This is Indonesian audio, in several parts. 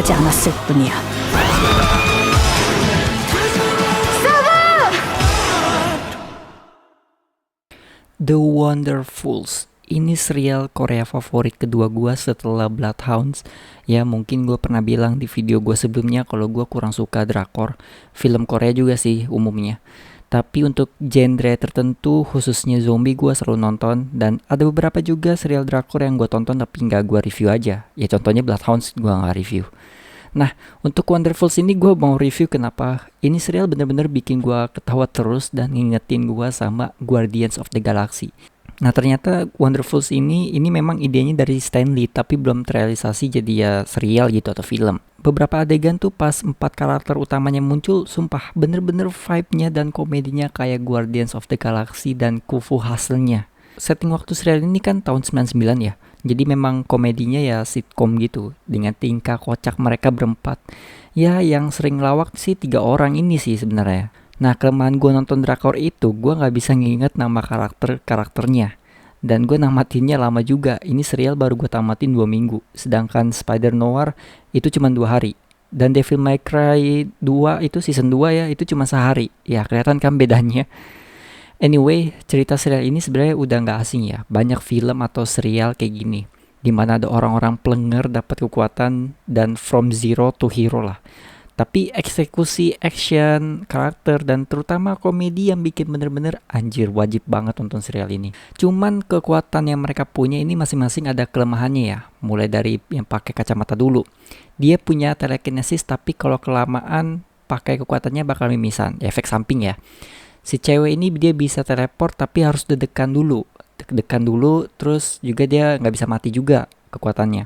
하지 않았을 뿐이야. The Wonderfuls. Ini serial Korea favorit kedua gua setelah Bloodhounds. Ya mungkin gua pernah bilang di video gua sebelumnya kalau gua kurang suka drakor. Film Korea juga sih umumnya. Tapi untuk genre tertentu khususnya zombie gua selalu nonton. Dan ada beberapa juga serial drakor yang gua tonton tapi nggak gua review aja. Ya contohnya Bloodhounds gua nggak review. Nah untuk Wonderfuls ini gua mau review kenapa ini serial bener-bener bikin gua ketawa terus dan ngingetin gua sama Guardians of the Galaxy. Nah ternyata Wonderfuls ini memang idenya dari Stan Lee tapi belum terrealisasi jadi ya serial gitu atau film. Beberapa adegan tuh pas 4 karakter utamanya muncul, sumpah bener-bener vibe-nya dan komedinya kayak Guardians of the Galaxy dan Kung-Fu Hustle-nya. Setting waktu serial ini kan tahun 99 ya, jadi memang komedinya ya sitcom gitu dengan tingkah kocak mereka berempat. Ya yang sering lawak sih 3 orang ini sih sebenarnya. Nah kelemahan gue nonton drakor itu gue gak bisa nginget nama karakternya. Dan gue namatinnya lama juga. Ini serial baru gue tamatin 2 minggu. Sedangkan Spider Noir itu cuma 2 hari. Dan Devil May Cry 2 itu season 2 ya, itu cuma sehari. Ya kelihatan kan bedanya. Anyway, cerita serial ini sebenarnya udah gak asing ya. Banyak film atau serial kayak gini, dimana ada orang-orang plenger dapat kekuatan dan from zero to hero lah. Tapi eksekusi action, karakter, dan terutama komedi yang bikin bener-bener anjir wajib banget nonton serial ini. Cuman kekuatan yang mereka punya ini masing-masing ada kelemahannya ya. Mulai dari yang pakai kacamata dulu. Dia punya telekinesis tapi kalau kelamaan pakai kekuatannya bakal mimisan. Efek samping ya. Si cewek ini dia bisa teleport tapi harus deg-degan dulu. Deg-degan dulu terus juga dia gak bisa mati juga kekuatannya.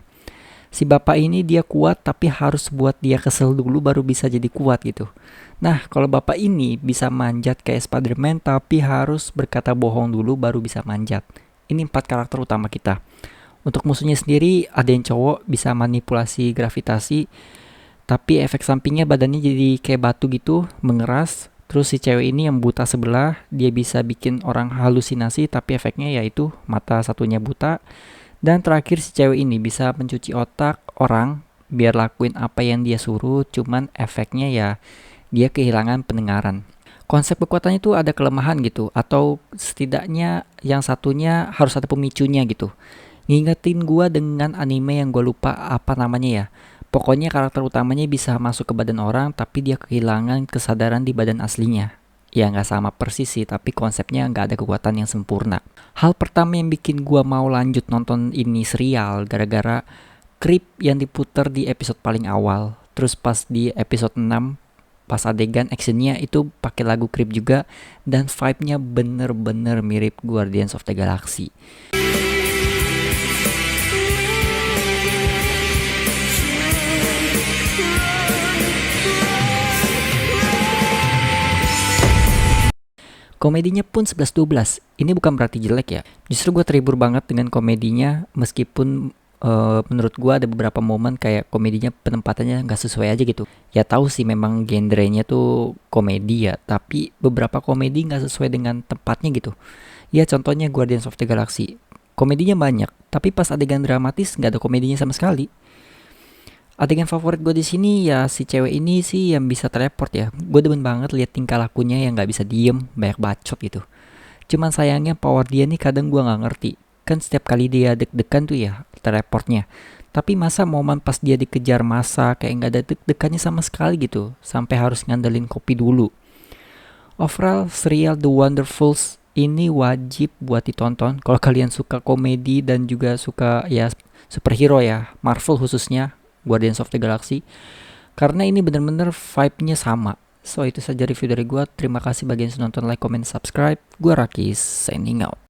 Si bapak ini dia kuat tapi harus buat dia kesel dulu baru bisa jadi kuat gitu. Nah kalau bapak ini bisa manjat kayak Spiderman tapi harus berkata bohong dulu baru bisa manjat. Ini 4 karakter utama kita. Untuk musuhnya sendiri ada yang cowok bisa manipulasi gravitasi. Tapi efek sampingnya badannya jadi kayak batu gitu, mengeras. Terus si cewek ini yang buta sebelah, dia bisa bikin orang halusinasi tapi efeknya yaitu mata satunya buta. Dan terakhir si cewek ini bisa mencuci otak orang biar lakuin apa yang dia suruh, cuman efeknya ya dia kehilangan pendengaran. Konsep kekuatannya itu ada kelemahan gitu, atau setidaknya yang satunya harus ada pemicunya gitu. Ngingetin gua dengan anime yang gua lupa apa namanya ya. Pokoknya karakter utamanya bisa masuk ke badan orang tapi dia kehilangan kesadaran di badan aslinya. Ya nggak sama persis sih, tapi konsepnya nggak ada kekuatan yang sempurna. Hal pertama yang bikin gua mau lanjut nonton ini serial gara-gara Creep yang diputer di episode paling awal. Terus pas di episode 6, pas adegan actionnya itu pakai lagu Creep juga. Dan vibe-nya bener-bener mirip Guardians of the Galaxy. Komedinya pun 11-12. Ini bukan berarti jelek ya. Justru gue terhibur banget dengan komedinya. Meskipun menurut gue ada beberapa momen kayak komedinya penempatannya gak sesuai aja gitu. Ya tahu sih memang genrenya tuh komedi ya. Tapi beberapa komedi gak sesuai dengan tempatnya gitu. Ya contohnya Guardians of the Galaxy. Komedinya banyak. Tapi pas adegan dramatis gak ada komedinya sama sekali. Adegan favorit gue di sini ya si cewek ini sih yang bisa teleport ya. Gue demen banget lihat tingkah lakunya yang nggak bisa diem, banyak bacot gitu. Cuman sayangnya power dia nih kadang gue nggak ngerti. Kan setiap kali dia deg-degan tuh ya teleportnya. Tapi masa momen pas dia dikejar masa kayak nggak ada deg-degannya sama sekali gitu. Sampai harus ngandelin kopi dulu. Overall serial The Wonderfuls ini wajib buat ditonton. Kalau kalian suka komedi dan juga suka ya superhero ya, Marvel khususnya. Guardians of the Galaxy. Karena ini bener-bener vibe-nya sama. So itu saja review dari gue. Terima kasih bagi yang sudah nonton, like, comment, subscribe. Gue Rakis, signing out.